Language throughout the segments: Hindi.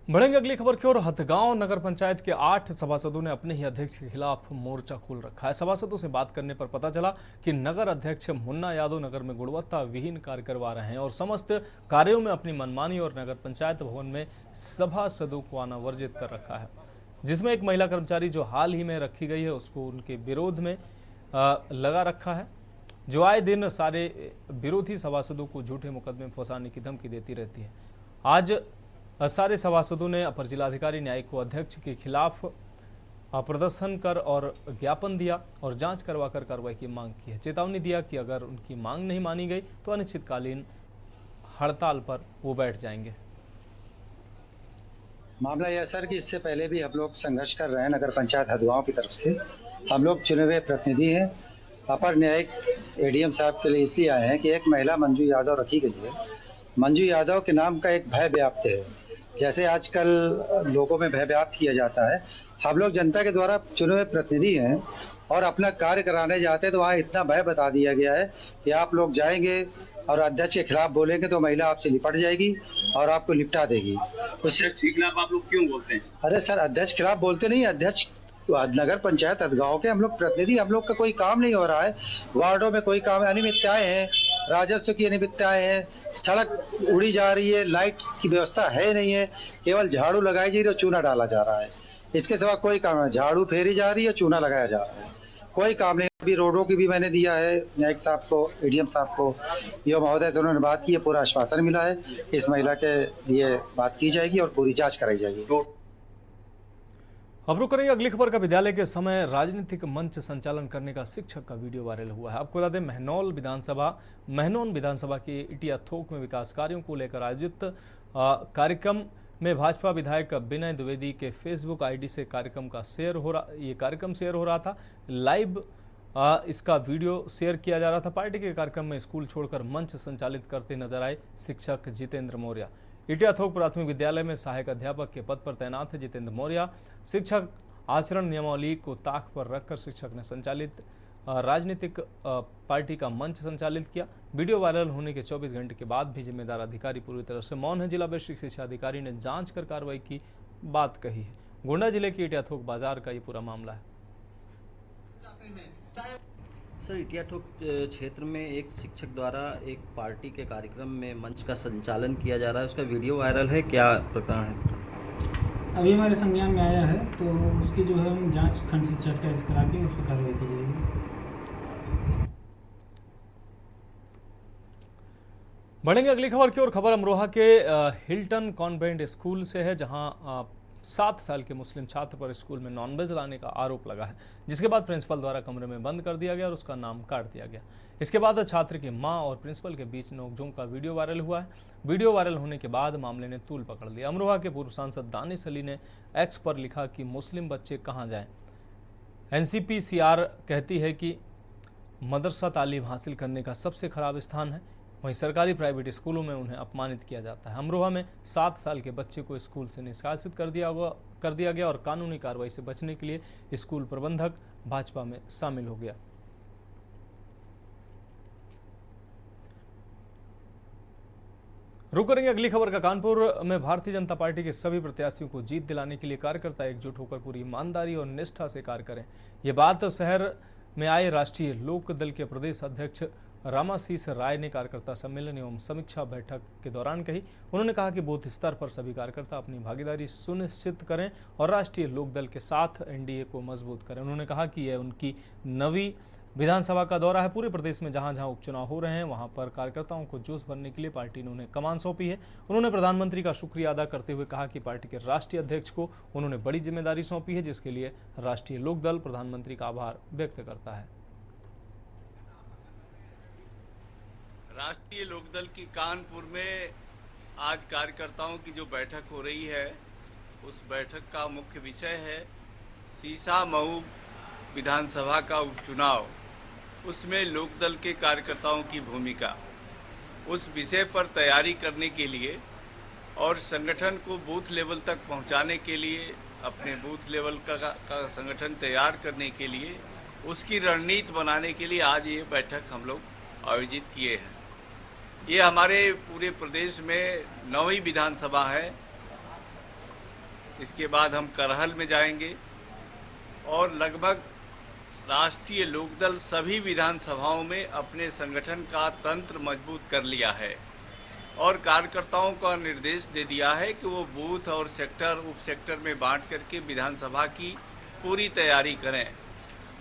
बढ़ेंगे अगली खबर की ओर। हथगांव नगर पंचायत के 8 सभासदों ने अपने ही अध्यक्ष के खिलाफ मोर्चा खोल रखा है। सभासदों से बात करने पर पता चला कि नगर अध्यक्ष मुन्ना यादव नगर में गुणवत्ता विहीन कार्य करवा रहे हैं और समस्त कार्यों में अपनी मनमानी और नगर पंचायत भवन में सभासदों को आना वर्जित कर रखा है, जिसमें एक महिला कर्मचारी जो हाल ही में रखी गई है उसको उनके विरोध में लगा रखा है, जो आए दिन सारे विरोधी सभासदों को झूठे मुकदमे में फंसाने की धमकी देती रहती है। आज सारे सभासदों ने अपर जिलाधिकारी न्यायिक को अध्यक्ष के खिलाफ प्रदर्शन कर और ज्ञापन दिया और जांच करवाकर कार्रवाई की मांग की है। चेतावनी दिया कि अगर उनकी मांग नहीं मानी गई तो अनिश्चितकालीन हड़ताल पर वो बैठ जाएंगे। मामला यह सर कि इससे पहले भी हम लोग संघर्ष कर रहे हैं। नगर पंचायत हथगांव की तरफ से हम लोग चुने हुए प्रतिनिधि हैं। अपर न्यायिक एडीएम साहब के लिए इसलिए आए हैं कि एक महिला मंजू यादव रखी गई है। मंजू यादव के नाम का एक भय व्याप्त है, जैसे आजकल लोगों में भय व्याप्त किया जाता है। हम लोग जनता के द्वारा चुने हुए प्रतिनिधि हैं और अपना कार्य कराने जाते हैं तो वहाँ इतना भय बता दिया गया है कि आप लोग जाएंगे और अध्यक्ष के खिलाफ बोलेंगे तो महिला आपसे निपट जाएगी और आपको निपटा देगी। उसके खिलाफ आप लोग क्यों बोलते हैं? अरे सर, अध्यक्ष के खिलाफ बोलते नहीं। अध्यक्ष नगर पंचायत हथगांव के हम लोग प्रतिनिधि, हम लोग का कोई काम नहीं हो रहा है। वार्डों में कोई काम, अनियमितताएं हैं, राजस्व की अनियमितताएं हैं, सड़क उड़ी जा रही है, लाइट की व्यवस्था है नहीं है, केवल झाड़ू लगाई जा रही है, चूना डाला जा रहा है। इसके सिवा कोई काम नहीं। झाड़ू फेरी जा रही है, चूना लगाया जा रहा है, कोई काम नहीं। अभी रोडों की भी मैंने दिया है न्यायिक साहब को, एडीएम साहब को, यो महोदय से उन्होंने बात की है, पूरा आश्वासन मिला है। इस महिला के लिए बात की जाएगी और पूरी जांच कराई जाएगी। अब रुक करेंगे अगली खबर का। विद्यालय के समय राजनीतिक मंच संचालन करने का शिक्षक का वीडियो वायरल हुआ है। आपको बता दें, महनौन विधानसभा के इटिया थोक में विकास कार्यों को लेकर आयोजित कार्यक्रम में भाजपा विधायक विनय द्विवेदी के फेसबुक आईडी से कार्यक्रम शेयर हो रहा था। लाइव इसका वीडियो शेयर किया जा रहा था। पार्टी के कार्यक्रम में स्कूल छोड़कर मंच संचालित करते नजर आए शिक्षक जितेंद्र मौर्य। इटिया थोक प्राथमिक विद्यालय में सहायक अध्यापक के पद पर तैनात है जितेंद्र मौर्य। शिक्षक आचरण नियमावली को ताक पर रखकर शिक्षक ने संचालित राजनीतिक पार्टी का मंच संचालित किया। वीडियो वायरल होने के 24 घंटे के बाद भी जिम्मेदार अधिकारी पूरी तरह से मौन है। जिला बेसिक शिक्षा अधिकारी ने जांच कर कार्रवाई की बात कही है। गोंडा जिले के इटिया थोक बाजार का ये पूरा मामला है। सर, इटिया थोक क्षेत्र में एक शिक्षक द्वारा एक पार्टी के कार्यक्रम में मंच का संचालन किया जा रहा है, उसका वीडियो वायरल है, क्या प्रकरण है? अभी हमारे संज्ञान में आया है तो उसकी जो है हम जांच खंड शिक्षा करा के उस पर कार्रवाई की जाएगी। बढ़ेंगे अगली खबर की ओर। खबर अमरोहा के हिल्टन कॉन्वेंट स्कूल से है, जहां 7 साल के मुस्लिम छात्र पर स्कूल में नॉनवेज लाने का आरोप लगा है, जिसके बाद प्रिंसिपल द्वारा कमरे में बंद कर दिया गया और उसका नाम काट दिया गया। इसके बाद छात्र की मां और प्रिंसिपल के बीच नोकझोंक का वीडियो वायरल हुआ है। वीडियो वायरल होने के बाद मामले ने तूल पकड़ लिया। अमरोहा के पूर्व सांसद दानिश अली ने एक्स पर लिखा कि मुस्लिम बच्चे कहां जाएं। एनसीपीसीआर कहती है कि मदरसा तालीम हासिल करने का सबसे खराब स्थान है, वहीं सरकारी प्राइवेट स्कूलों में उन्हें अपमानित किया जाता है। अमरोहा में 7 साल के बच्चे को स्कूल से निष्कासित कर दिया गया और कानूनी कार्रवाई से बचने के लिए स्कूल प्रबंधक भाजपा में शामिल हो गया। रुक करेंगे अगली खबर का। कानपुर में भारतीय जनता पार्टी के सभी प्रत्याशियों को जीत दिलाने के लिए कार्यकर्ता एकजुट होकर पूरी ईमानदारी और निष्ठा से कार्य करें। ये बात शहर में आए राष्ट्रीय लोक दल के प्रदेश अध्यक्ष रामाशीष राय ने कार्यकर्ता सम्मेलन एवं समीक्षा बैठक के दौरान कही। उन्होंने कहा कि बूथ स्तर पर सभी कार्यकर्ता अपनी भागीदारी सुनिश्चित करें और राष्ट्रीय लोकदल के साथ एनडीए को मजबूत करें। उन्होंने कहा कि यह उनकी 9वीं विधानसभा का दौरा है। पूरे प्रदेश में जहां जहां उपचुनाव हो रहे हैं वहां पर कार्यकर्ताओं को जोश भरने के लिए पार्टी ने उन्हें कमान सौंपी है। उन्होंने प्रधानमंत्री का शुक्रिया अदा करते हुए कहा कि पार्टी के राष्ट्रीय अध्यक्ष को उन्होंने बड़ी जिम्मेदारी सौंपी है, जिसके लिए राष्ट्रीय लोकदल प्रधानमंत्री का आभार व्यक्त करता है। राष्ट्रीय लोकदल की कानपुर में आज कार्यकर्ताओं की जो बैठक हो रही है, उस बैठक का मुख्य विषय है सीसा-मऊ विधानसभा का उपचुनाव, उसमें लोकदल के कार्यकर्ताओं की भूमिका। उस विषय पर तैयारी करने के लिए और संगठन को बूथ लेवल तक पहुंचाने के लिए, अपने बूथ लेवल का संगठन तैयार करने के लिए, उसकी रणनीति बनाने के लिए आज ये बैठक हम लोग आयोजित किए हैं। ये हमारे पूरे प्रदेश में 9वीं विधानसभा है इसके बाद हम करहल में जाएंगे और लगभग राष्ट्रीय लोकदल सभी विधानसभाओं में अपने संगठन का तंत्र मजबूत कर लिया है और कार्यकर्ताओं का निर्देश दे दिया है कि वो बूथ और सेक्टर उप सेक्टर में बांट करके विधानसभा की पूरी तैयारी करें।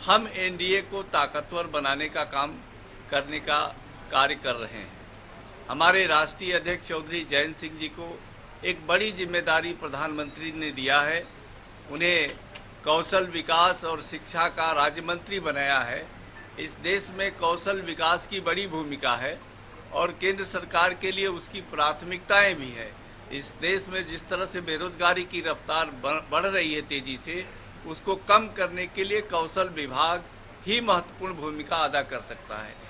हम एनडीए को ताकतवर बनाने का काम करने का कार्य कर रहे हैं। हमारे राष्ट्रीय अध्यक्ष चौधरी जयंत सिंह जी को एक बड़ी जिम्मेदारी प्रधानमंत्री ने दिया है। उन्हें कौशल विकास और शिक्षा का राज्य मंत्री बनाया है। इस देश में कौशल विकास की बड़ी भूमिका है और केंद्र सरकार के लिए उसकी प्राथमिकताएं भी है। इस देश में जिस तरह से बेरोजगारी की रफ्तार बढ़ रही है तेजी से, उसको कम करने के लिए कौशल विभाग ही महत्वपूर्ण भूमिका अदा कर सकता है।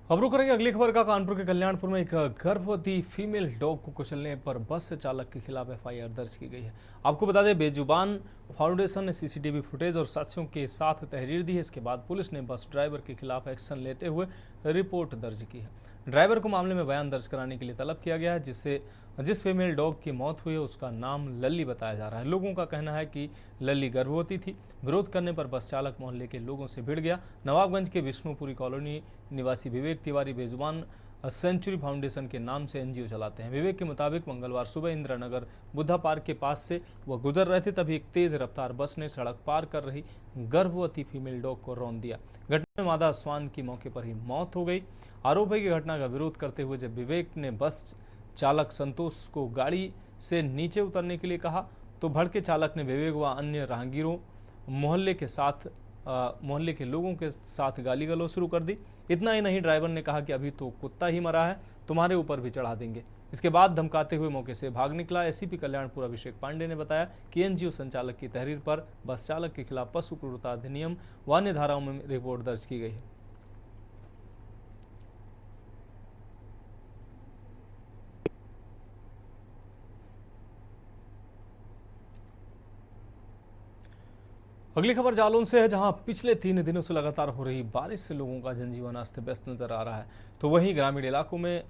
अब रुक रही अगली खबर का। कानपुर के कल्याणपुर में एक गर्भवती फीमेल डॉग को कुचलने पर बस चालक के खिलाफ एफआईआर दर्ज की गई है। आपको बता दें, बेजुबान फाउंडेशन ने सीसीटीवी फुटेज और साक्ष्यों के साथ तहरीर दी है। इसके बाद पुलिस ने बस ड्राइवर के खिलाफ एक्शन लेते हुए रिपोर्ट दर्ज की है। ड्राइवर को मामले में बयान दर्ज कराने के लिए तलब किया गया है। जिस फीमेल डॉग की मौत हुई है उसका नाम लल्ली बताया जा रहा है। लोगों का कहना है कि लल्ली गर्भवती थी। विरोध करने पर बस चालक मोहल्ले के लोगों से भिड़ गया। नवाबगंज के विष्णुपुरी कॉलोनी निवासी विवेक तिवारी बेजुबान सेंचुरी फाउंडेशन के नाम से एनजीओ चलाते हैं। विवेक के मुताबिक मंगलवार सुबह इंदिरा नगर बुद्धा पार्क के पास से वह गुजर रहे थे, तभी एक तेज रफ्तार बस ने सड़क पार कर रही गर्भवती फीमेल डॉग को रौंद दिया। घटना में मादा स्वान की मौके पर ही मौत हो गई। आरोप है कि घटना का विरोध करते हुए जब विवेक ने बस चालक संतोष को गाड़ी से नीचे उतरने के लिए कहा तो भड़के चालक ने विवेक व अन्य राहगीरों मोहल्ले के लोगों के साथ गाली गलौज शुरू कर दी। इतना ही नहीं, ड्राइवर ने कहा कि अभी तो कुत्ता ही मरा है, तुम्हारे ऊपर भी चढ़ा देंगे। इसके बाद धमकाते हुए मौके से भाग निकला। एसीपी कल्याणपुर अभिषेक पांडे ने बताया कि एनजीओ संचालक की तहरीर पर बस चालक के खिलाफ पशु क्रूरता अधिनियम व अन्य धाराओं में रिपोर्ट दर्ज की गई है। अगली खबर जालौन से है, जहां पिछले 3 दिनों से लगातार हो रही बारिश से लोगों का जनजीवन अस्त व्यस्त नजर आ रहा है। तो वहीं ग्रामीण इलाकों में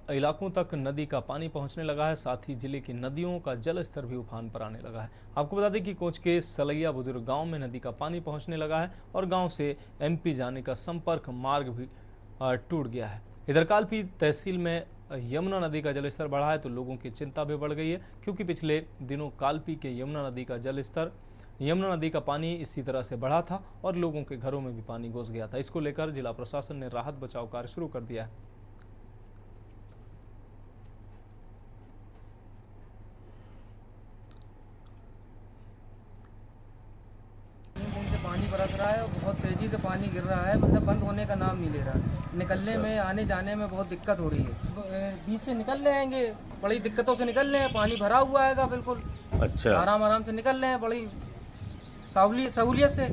इलाकों तक नदी का पानी पहुंचने लगा है। साथ ही जिले की नदियों का जल स्तर भी उफान पर आने लगा है। आपको बता दें कि कोच के सलैया बुजुर्ग गांव में नदी का पानी पहुंचने लगा है और गांव से एमपी जाने का संपर्क मार्ग भी टूट गया है। इधर कालपी तहसील में यमुना नदी का जलस्तर बढ़ा है तो लोगों की चिंता भी बढ़ गई है, क्योंकि पिछले दिनों कालपी के यमुना नदी का पानी इसी तरह से बढ़ा था और लोगों के घरों में भी पानी घुस गया था। इसको लेकर जिला प्रशासन ने राहत बचाव कार्य शुरू कर दिया है। पानी बरस रहा है और बहुत तेजी से पानी गिर रहा है, मतलब बंद होने का नाम नहीं ले रहा है। निकलने में आने जाने में बहुत दिक्कत हो रही है। बीच से निकल रहे हैं, बड़ी दिक्कतों से निकल रहे हैं। पानी भरा हुआ है बिल्कुल। अच्छा, आराम से निकल रहे हैं बड़ी सहूलियत से।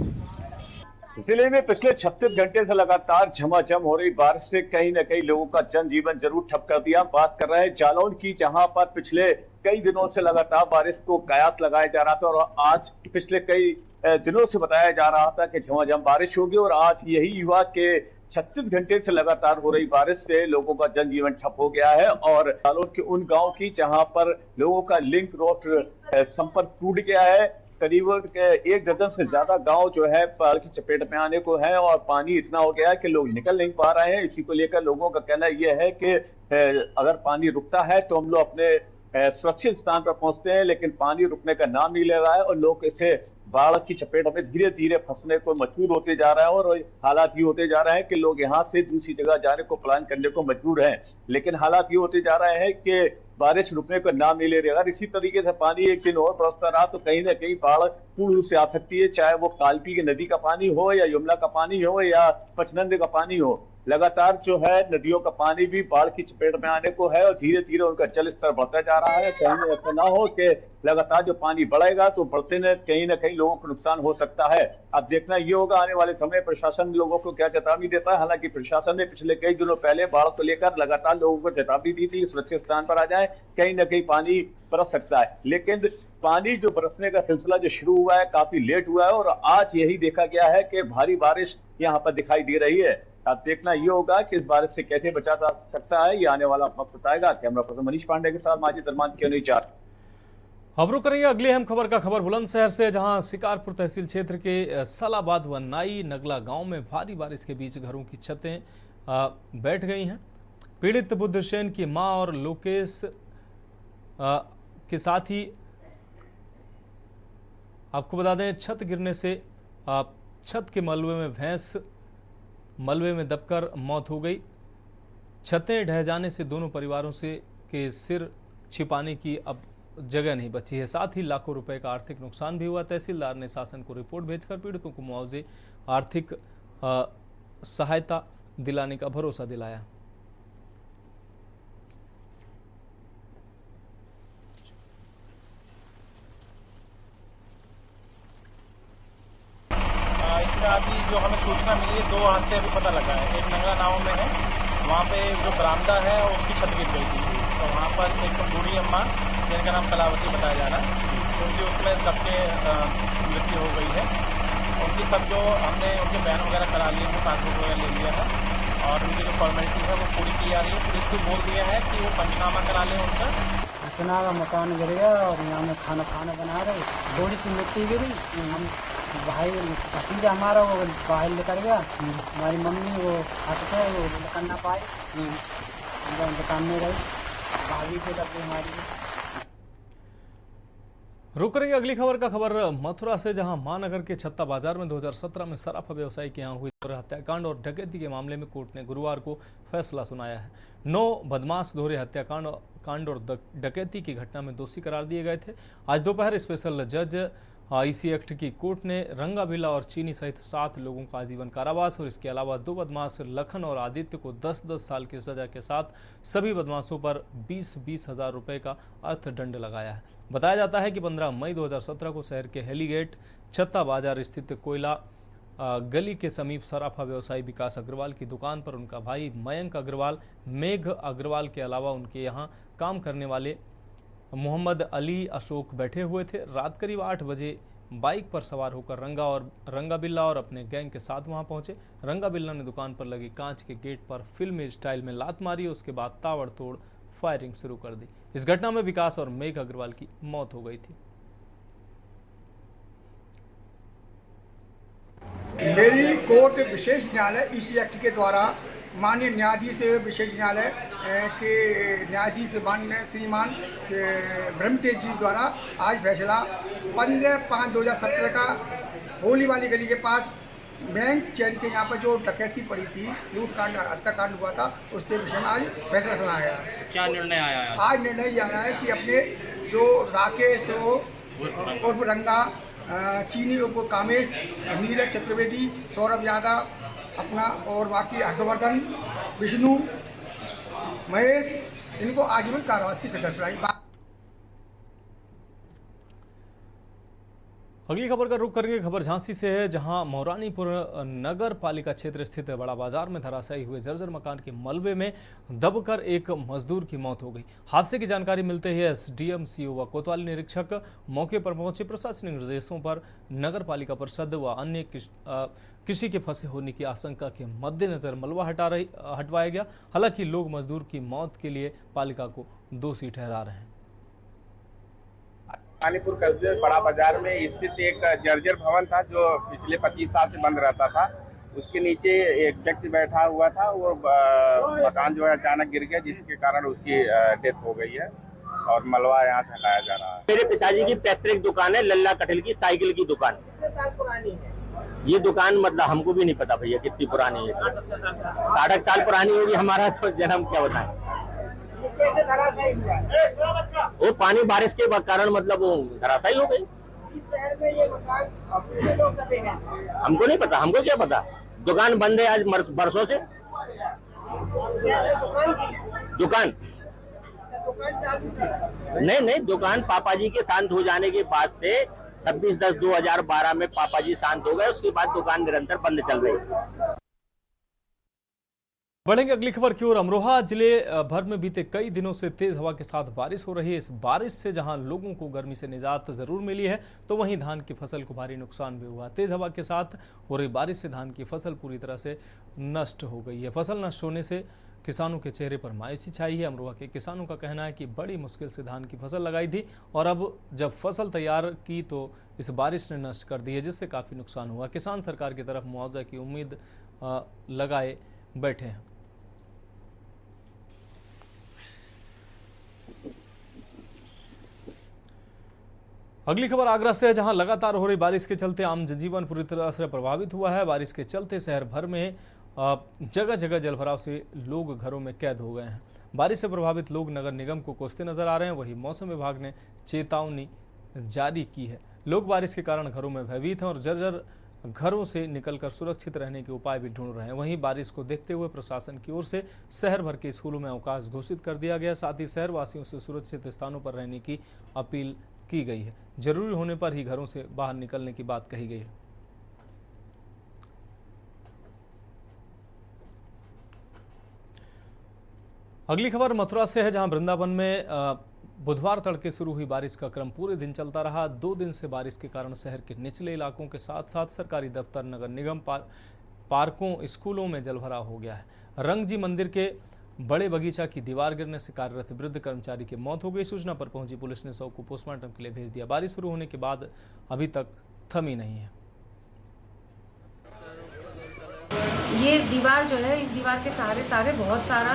जिले में पिछले 36 घंटे से लगातार झमाझम हो रही बारिश से कहीं न कहीं लोगों का जनजीवन जरूर ठप कर दिया। बात कर रहे हैं जालौन की, जहां पर पिछले कई दिनों से लगातार बारिश को कयास लगाया जा रहा था और आज पिछले कई दिनों से बताया जा रहा था कि झमाझम बारिश होगी और आज यही हुआ कि 36 घंटे से लगातार हो रही बारिश से लोगों का जनजीवन ठप हो गया है। और जालौन के उन गाँव की जहाँ पर लोगों का लिंक रोड संपर्क टूट गया है। करीबन 1 दर्जन से ज्यादा गांव जो है बाढ़ की चपेट में आने को है और पानी इतना हो गया है कि लोग निकल नहीं पा रहे हैं। इसी को लेकर लोगों का कहना यह है कि अगर पानी रुकता है तो हम लोग अपने सुरक्षित स्थान पर पहुंचते हैं, लेकिन पानी रुकने का नाम नहीं ले रहा है और लोग इसे बाढ़ की चपेट में धीरे धीरे फंसने को मजबूर होते जा रहा है। और हालात ये होते जा रहे हैं कि लोग यहाँ से दूसरी जगह जाने को प्लान करने को मजबूर हैं, लेकिन हालात ये होते जा रहे हैं कि बारिश रुकने का नाम नहीं ले रही। अगर इसी तरीके से पानी एक दिन और बरसता रहा तो कहीं ना कहीं बाढ़ पूर्ण रूप से आ सकती है, चाहे वो कालपी की नदी का पानी हो या यमुना का पानी हो या पचनंद का पानी हो। लगातार जो है नदियों का पानी भी बाढ़ की चपेट में आने को है और धीरे धीरे उनका जल स्तर बढ़ता जा रहा है। कहीं ऐसा ना हो कि लगातार जो पानी बढ़ेगा तो बढ़ते न कहीं लोगों को नुकसान हो सकता है। अब देखना ये होगा आने वाले समय प्रशासन लोगों को क्या चेतावनी देता है। हालांकि प्रशासन ने पिछले कई दिनों पहले बाढ़ को लेकर लगातार लोगों को चेतावनी दी थी, सुरक्षित स्थान पर आ जाए, कहीं न कहीं पानी बरस सकता है। लेकिन पानी जो बरसने का सिलसिला जो शुरू हुआ है काफी लेट हुआ है और आज यही देखा गया है कि भारी बारिश यहाँ पर दिखाई दे रही है। अब देखना ये होगा कि इस बारिश से कैसे बचा जा सकता है, ये आने वाला वक्त बताएगा। कैमरा पर्सन मनीष पांडे के साथ माजिद अरमान के अनुसार। अब रुक करेंगे अगली अहम खबर का खबर बुलंदशहर से, जहां शिकारपुर तहसील क्षेत्र के सालाबाद व नाई नगला गांव में भारी बारिश के बीच घरों की छतें बैठ गई हैं। पीड़ित बुद्धसेन की मां और लोकेश के साथ ही आपको बता दें छत गिरने से छत के मलबे में भैंस मलबे में दबकर मौत हो गई। छतें ढह जाने से दोनों परिवारों से के सिर छिपाने की अब जगह नहीं बची है। साथ ही लाखों रुपए का आर्थिक नुकसान भी हुआ। तहसीलदार ने शासन को रिपोर्ट भेजकर पीड़ितों को मुआवजे आर्थिक सहायता दिलाने का भरोसा दिलाया। इसका अभी जो हमें सूचना मिली है 2 हादसे अभी पता लगा है। एक नंगला नाव में है, वहाँ पे जो बरामदा है उसकी छत गिर गई थी, तो वहाँ पर एक बूढ़ी अम्मा जिनका नाम कलावती बताया जा रहा है, उनकी उसमें सबके मृत्यु हो गई है। उनकी सब जो हमने उनके बयान वगैरह करा लिए हैं, पासबुक वगैरह ले लिया है और उनकी जो फॉर्मेलिटी है वो पूरी की जा रही है। पुलिस को बोल दिया है कि वो पंचनामा करा लें उनका। इतना का मकान गिर गया और यहाँ में खाना बना रहे, थोड़ी सी मिट्टी गिरी, हम भाई भतीजा हमारा वो बाहर निकल गया, हमारी मम्मी वो हाथ पे वो निकल ना पाई, दुकान में गई, भाभी को लग गई हमारी। रुक करेंगे अगली खबर का खबर मथुरा से, जहां महानगर के छत्ता बाजार में 2017 में सराफा व्यवसायी के यहाँ हुई हत्याकांड और डकैती के मामले में कोर्ट ने गुरुवार को फैसला सुनाया है। 9 बदमाश दोहरे हत्याकांड और डकैती की घटना में दोषी करार दिए गए थे। आज दोपहर स्पेशल जज आईसी एक्ट की कोर्ट ने रंगाबिल्ला और चीनी सहित 7 लोगों का आजीवन कारावास और इसके अलावा 2 बदमाश लखन और आदित्य को 10-10 साल की सजा के साथ सभी बदमाशों पर 20-20 हजार रुपए का अर्थदंड लगाया है। बताया जाता है कि 15 मई 2017 को शहर के हेलीगेट छत्ता बाजार स्थित कोयला गली के समीप सराफा व्यवसायी विकास अग्रवाल की दुकान पर उनका भाई मयंक अग्रवाल, मेघ अग्रवाल के अलावा उनके यहाँ काम करने वाले मोहम्मद अली अशोक बैठे हुए थे। रात करीब 8 बजे बाइक पर सवार होकर रंगाबिल्ला और अपने गैंग के साथ वहां पहुंचे। रंगाबिल्ला ने दुकान पर लगे कांच के गेट पर फिल्मी स्टाइल में लात मारी, उसके बाद ताबड़तोड़ फायरिंग शुरू कर दी। इस घटना में विकास और मेघ अग्रवाल की मौत हो गई थी। मेरी कोर्ट विशेष न्यायालय ईसी एक्ट के द्वारा माननीय न्यायाधीश विशेष न्यायालय के न्यायाधीश माननीय श्रीमान ब्रह्मतेज जी द्वारा आज फैसला 15/5/2017 का होली वाली गली के पास बैंक चैन के यहाँ पर जो डकैती पड़ी थी, लूटकांड हत्याकांड हुआ था, उसके विषय में आज फैसला सुनाया गया। क्या निर्णय आया है? आज निर्णय ये आया है कि अपने जो राकेश उर्फ रंगा, चीनी उर्फ कामेश, नीरज चतुर्वेदी, सौरभ यादव अपना और बाकी हर्षवर्धन, विष्णु, महेश, इनको आजीवन कारावास की सजा सुनाई। अगली खबर का रुख करेंगे। खबर झांसी से है, जहां मौरानीपुर नगर पालिका क्षेत्र स्थित बड़ा बाजार में धराशायी हुए जर्जर मकान के मलबे में दबकर एक मजदूर की मौत हो गई। हादसे की जानकारी मिलते ही एसडीएम, सीओ व कोतवाली निरीक्षक मौके पर पहुंचे। प्रशासनिक निर्देशों पर नगर पालिका परिषद व अन्य किसी के फंसे होने की आशंका के मद्देनजर मलबा हटवाया गया। हालांकि लोग मजदूर की मौत के लिए पालिका को दोषी ठहरा रहे हैं। मौरानीपुर कस्बे बड़ा बाजार में स्थित एक जर्जर भवन था जो पिछले 25 साल से बंद रहता था। उसके नीचे एक व्यक्ति बैठा हुआ था, वो मकान जो है अचानक गिर गया, जिसके कारण उसकी डेथ हो गई है और मलबा यहाँ से हटाया जा रहा है। मेरे पिताजी की पैतृक दुकान है, लल्ला कटल की साइकिल की दुकान। ये दुकान मतलब हमको भी नहीं पता भैया कितनी पुरानी है, 60 साल पुरानी होगी। हमारा तो जन्म क्या बताएं। वो पानी बारिश के कारण मतलब वो धराशायी हो गई। हमको नहीं पता, हमको क्या पता। दुकान बंद है आज बरसों से। दुकान नहीं, दुकान पापा जी के शांत हो जाने के बाद से 26/10/2012 में पापा जी शांत हो गए, उसके बाद दुकान निरंतर बंद चल रही है। बढ़ेंगे अगली खबर की ओर। अमरोहा जिले भर में बीते कई दिनों से तेज हवा के साथ बारिश हो रही है। इस बारिश से जहां लोगों को गर्मी से निजात जरूर मिली है, तो वहीं धान की फसल को भारी नुकसान भी हुआ। तेज हवा के साथ हो रही बारिश से धान की फसल पूरी तरह से नष्ट हो गई है। फसल नष्ट होने से किसानों के चेहरे पर मायूसी छाई है। अमरोहा के किसानों का कहना है कि बड़ी मुश्किल से धान की फसल लगाई थी और अब जब फसल तैयार की तो इस बारिश ने नष्ट कर दी है, जिससे काफ़ी नुकसान हुआ। किसान सरकार की तरफ मुआवजा की उम्मीद लगाए बैठे हैं। अगली खबर आगरा से है, जहां लगातार हो रही बारिश के चलते आम जनजीवन पूरी तरह से प्रभावित हुआ है। बारिश के चलते शहर भर में जगह जगह जलभराव से लोग घरों में कैद हो गए हैं। बारिश से प्रभावित लोग नगर निगम को कोसते नजर आ रहे हैं। वहीं मौसम विभाग ने चेतावनी जारी की है। लोग बारिश के कारण घरों में भयभीत हैं और जर्जर घरों से निकलकर सुरक्षित रहने के उपाय भी ढूंढ रहे हैं। वहीं बारिश को देखते हुए प्रशासन की ओर से शहर भर के स्कूलों में अवकाश घोषित कर दिया गया। साथ ही शहरवासियों से सुरक्षित स्थानों पर रहने की अपील की गई है। जरूरी होने पर ही घरों से बाहर निकलने की बात कही गई है। अगली खबर मथुरा से है, जहां वृंदावन में बुधवार तड़के शुरू हुई बारिश का क्रम पूरे दिन चलता रहा। 2 दिन से बारिश के कारण शहर के निचले इलाकों के साथ साथ सरकारी दफ्तर, नगर निगम, पार्कों, स्कूलों में जलभराव हो गया है। रंगजी मंदिर के बड़े बगीचा की दीवार गिरने से कार्यरत वृद्ध कर्मचारी की मौत हो गई। सूचना पर पहुंची पुलिस ने शव को पोस्टमार्टम के लिए भेज दिया। बारिश शुरू होने के बाद अभी तक थमी नहीं है। ये दीवार जो है, इस दीवार के सहारे बहुत सारा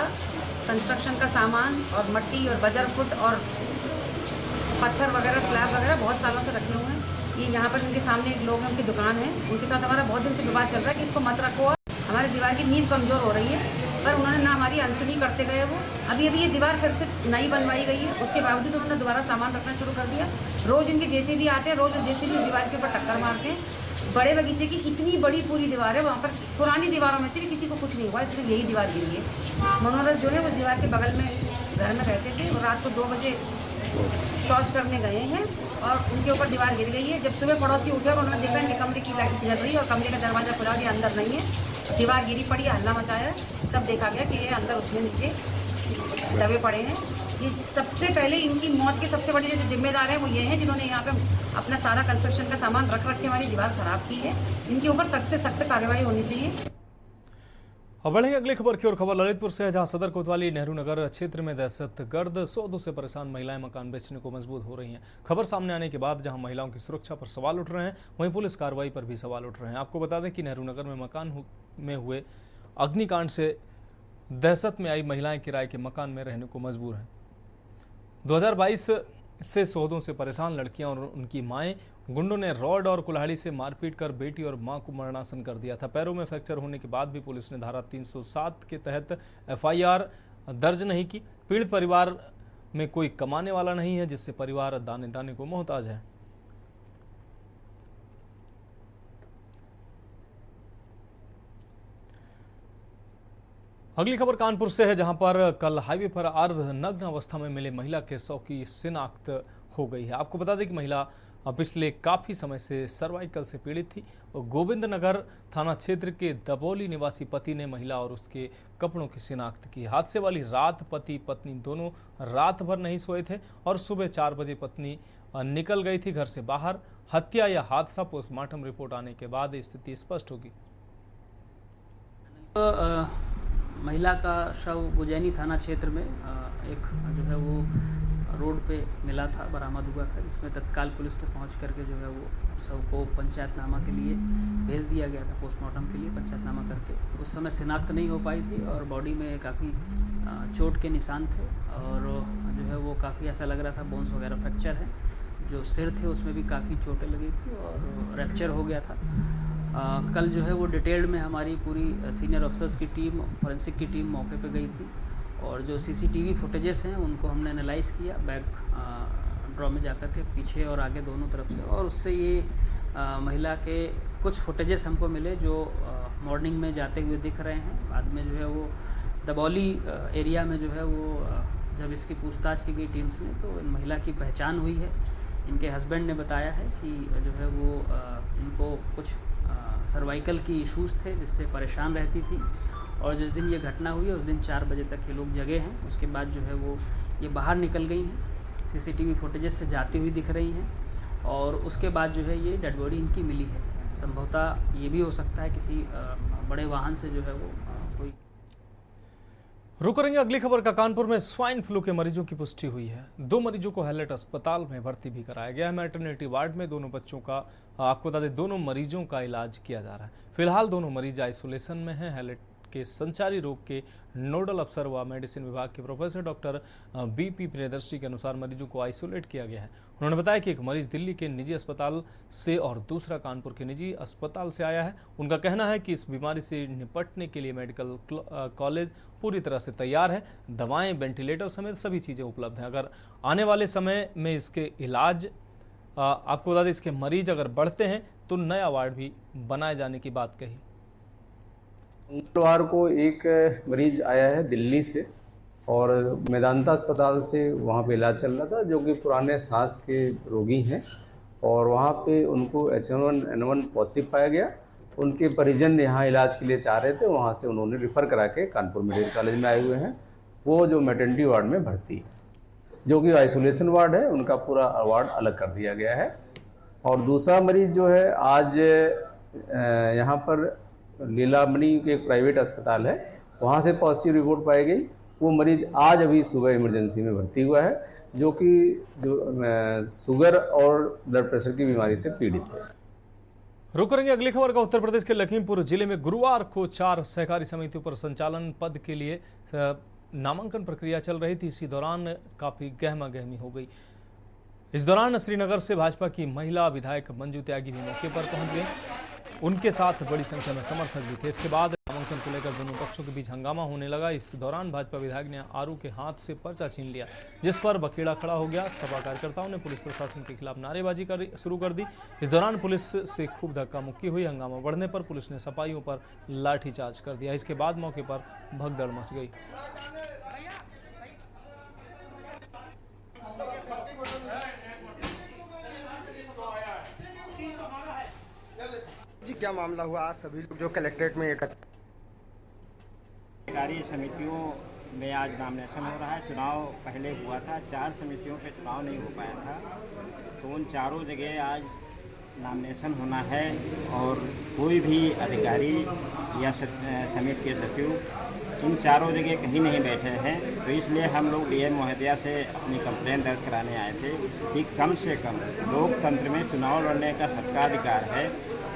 कंस्ट्रक्शन का सामान और मट्टी और बजर फुट और पत्थर वगैरह, स्लैब वगैरह बहुत सालों से रखे हुए हैं। ये यहाँ पर इनके सामने एक लोग हैं, उनकी दुकान है, उनके साथ हमारा बहुत दिन से विवाद चल रहा है कि इसको मत रखो। हमारी दीवार की नींव कमजोर हो रही है, पर उन्होंने ना हमारी अनसुनी करते गए। वो अभी ये दीवार फिर से नई बनवाई गई है, उसके बावजूद उन्होंने दोबारा सामान रखना शुरू कर दिया। रोज इनके जेसीबी आते हैं, रोज जेसीबी दीवार के ऊपर टक्कर मारते हैं। बड़े बगीचे की इतनी बड़ी पूरी दीवार है, वहाँ पर पुरानी दीवारों में से भी किसी को कुछ नहीं हुआ, इसलिए यही दीवार गिरी है। मनोरथ जो है वो दीवार के बगल में घर में रहते थे और रात को 2 बजे शौच करने गए हैं और उनके ऊपर दीवार गिर गई है। जब सुबह पड़ोसी उठे और उन्होंने देखा कि कमरे की लाइट जल रही है और कमरे का दरवाजा खुला गया, अंदर नहीं है, दीवार गिरी पड़ी, हल्ला मचाया। तब देखा गया कि ये अंदर उसमें नीचे दबे पड़े हैं। ये सबसे पहले इनकी मौत के सबसे बड़े जो जिम्मेदार हैं वो ये हैं जिन्होंने यहाँ पे अपना सारा कंस्ट्रक्शन का सामान रख के हमारी दीवार खराब की है। इनके ऊपर सख्त से सख्त कार्रवाई होनी चाहिए। अब बढ़ेंगे अगली खबर की ओर। खबर ललितपुर से है, जहां सदर कोतवाली नेहरू नगर क्षेत्र में दहशतगर्द सौदों से परेशान महिलाएं मकान बेचने को मजबूर हो रही हैं। खबर सामने आने के बाद जहां महिलाओं की सुरक्षा पर सवाल उठ रहे हैं, वहीं पुलिस कार्रवाई पर भी सवाल उठ रहे हैं। आपको बता दें कि नेहरू नगर में मकान में हुए अग्निकांड से दहशत में आई महिलाएं किराए के मकान में रहने को मजबूर हैं। 2022 से सौदों से परेशान लड़कियां और उनकी माएं गुंडों ने रॉड और कुल्हाड़ी से मारपीट कर बेटी और मां को मरणासन कर दिया था। पैरों में फ्रैक्चर होने के बाद भी पुलिस ने धारा 307 के तहत FIR दर्ज नहीं की। पीड़ित परिवार में कोई कमाने वाला नहीं है, जिससे परिवार दाने दाने को मोहताज है। अगली खबर कानपुर से है, जहां पर कल हाईवे पर अर्धनग्न अवस्था में मिले महिला के शव की शिनाख्त हो गई है। आपको बता दें कि महिला पिछले काफी समय से सर्वाइकल से पीड़ित थी। गोविंद नगर थाना क्षेत्र के दबोली निवासी पति ने महिला और उसके कपड़ों की शिनाख्त की। हादसे वाली रात पति पत्नी दोनों रात भर नहीं सोए थे और सुबह 4 बजे पत्नी निकल गई थी घर से बाहर। हत्या या हादसा पोस्टमार्टम रिपोर्ट आने के बाद स्थिति स्पष्ट होगी। महिला का शव उज्जैनी थाना क्षेत्र में एक जो है वो रोड पे मिला था, बरामद हुआ था, जिसमें तत्काल पुलिस ने पहुंच करके जो है वो शव को पंचायतनामा के लिए भेज दिया गया था, पोस्टमार्टम के लिए पंचायतनामा करके। उस समय शिनाख्त नहीं हो पाई थी और बॉडी में काफ़ी चोट के निशान थे और जो है वो काफ़ी ऐसा लग रहा था बोन्स वगैरह फ्रैक्चर है। जो सिर थे उसमें भी काफ़ी चोटें लगी थी और रैप्चर हो गया था। कल जो है वो डिटेल्ड में हमारी पूरी सीनियर ऑफिसर्स की टीम, फॉरेंसिक की टीम मौके पे गई थी और जो CCTV फुटेजेस हैं उनको हमने एनालाइज़ किया बैक ड्रॉ में जाकर के, पीछे और आगे दोनों तरफ से, और उससे ये महिला के कुछ फुटेजेस हमको मिले जो मॉर्निंग में जाते हुए दिख रहे हैं। बाद में जो है वो दबौली एरिया में जो है वो जब इसकी पूछताछ की गई टीम्स ने तो इन महिला की पहचान हुई है। इनके हस्बैंड ने बताया है कि जो है वो इनको कुछ सर्वाइकल की इश्यूज़ थे जिससे परेशान रहती थी और जिस दिन ये घटना हुई है उस दिन 4 बजे तक ये लोग जगे हैं। उसके बाद जो है वो ये बाहर निकल गई हैं, CCTV फुटेजेस से जाती हुई दिख रही हैं और उसके बाद जो है ये डेड बॉडी इनकी मिली है। संभवतः ये भी हो सकता है किसी बड़े वाहन से जो है वो कोई। रुक करेंगे अगली खबर का। कानपुर में स्वाइन फ्लू के मरीजों की पुष्टि हुई है। 2 मरीजों को हैलेट अस्पताल में भर्ती भी कराया गया है। मैटरनिटी वार्ड में दोनों बच्चों का, आपको बता दें, दोनों मरीजों का इलाज किया जा रहा है। फिलहाल दोनों मरीज आइसोलेशन में हैं। हैलेट के संचारी रोग के नोडल अफसर व मेडिसिन विभाग के प्रोफेसर डॉक्टर BP प्रियदर्शी के अनुसार मरीजों को आइसोलेट किया गया है। उन्होंने बताया कि एक मरीज दिल्ली के निजी अस्पताल से और दूसरा कानपुर के निजी अस्पताल से आया है। उनका कहना है कि इस बीमारी से निपटने के लिए मेडिकल कॉलेज पूरी तरह से तैयार है। दवाएं, वेंटिलेटर समेत सभी चीज़ें उपलब्ध हैं। अगर आने वाले समय में इसके इलाज, आपको बता दें, इसके मरीज अगर बढ़ते हैं तो नया वार्ड भी बनाए जाने की बात कही। मंगलवार को एक मरीज आया है दिल्ली से और मेदांता अस्पताल से, वहाँ पे इलाज चल रहा था, जो कि पुराने सांस के रोगी हैं और वहाँ पे उनको H1N1 पॉजिटिव पाया गया। उनके परिजन यहाँ इलाज के लिए चाह रहे थे, वहाँ से उन्होंने रिफ़र करा के कानपुर मेडिकल कॉलेज में आए हुए हैं। वो जो मैटरनिटी वार्ड में भर्ती है, जो कि आइसोलेशन वार्ड है, उनका पूरा वार्ड अलग कर दिया गया है। और दूसरा मरीज जो है आज यहाँ पर लीलामणि के एक प्राइवेट अस्पताल है, वहाँ से पॉजिटिव रिपोर्ट पाई गई। वो मरीज आज अभी सुबह इमरजेंसी में भर्ती हुआ है, जो कि शुगर और ब्लड प्रेशर की बीमारी से पीड़ित है। रुक करेंगे अगली खबर का। उत्तर प्रदेश के लखीमपुर जिले में गुरुवार को 4 सहकारी समितियों पर संचालन पद के लिए नामांकन प्रक्रिया चल रही थी। इसी दौरान काफी गहमागहमी हो गई। इस दौरान श्रीनगर से भाजपा की महिला विधायक मंजू त्यागी भी मौके पर पहुंच गए। उनके साथ बड़ी संख्या में समर्थक भी थे। इसके बाद नामांकन को लेकर दोनों पक्षों के बीच हंगामा होने लगा। इस दौरान भाजपा विधायक ने आरू के हाथ से पर्चा छीन लिया, जिस पर बखेड़ा खड़ा हो गया। सपा कार्यकर्ताओं ने पुलिस प्रशासन के खिलाफ नारेबाजी शुरू कर दी। इस दौरान पुलिस से खूब धक्का मुक्की हुई। हंगामा बढ़ने पर पुलिस ने सपाइयों पर लाठीचार्ज कर दिया। इसके बाद मौके पर भगदड़ मच गई। जी, क्या मामला हुआ? आज सभी लोग जो कलेक्ट्रेट में एकत्र, सरकारी समितियों में आज नॉमिनेशन हो रहा है। चुनाव पहले हुआ था, 4 समितियों पे चुनाव नहीं हो पाया था, तो उन चारों जगह आज नॉमिनेशन होना है और कोई भी अधिकारी या समिति के सचिव इन चारों जगह कहीं नहीं बैठे हैं। तो इसलिए हम लोग DM महोदया से अपनी कंप्लेंट दर्ज कराने आए थे कि कम से कम लोकतंत्र में चुनाव लड़ने का सबका अधिकार है,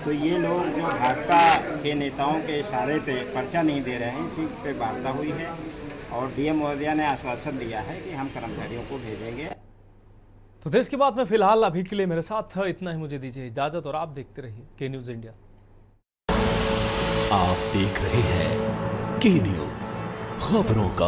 तो ये लोग जो भाजपा के नेताओं के इशारे पे पर्चा नहीं दे रहे हैं, इसी पे वार्ता हुई है और DM महोदया ने आश्वासन दिया है कि हम कर्मचारियों को भेजेंगे। तो देश की बात में फिलहाल अभी के लिए मेरे साथ इतना ही। मुझे दीजिए इजाजत और आप देखते रहिए के न्यूज़ इंडिया। आप देख रहे हैं के न्यूज़, खबरों का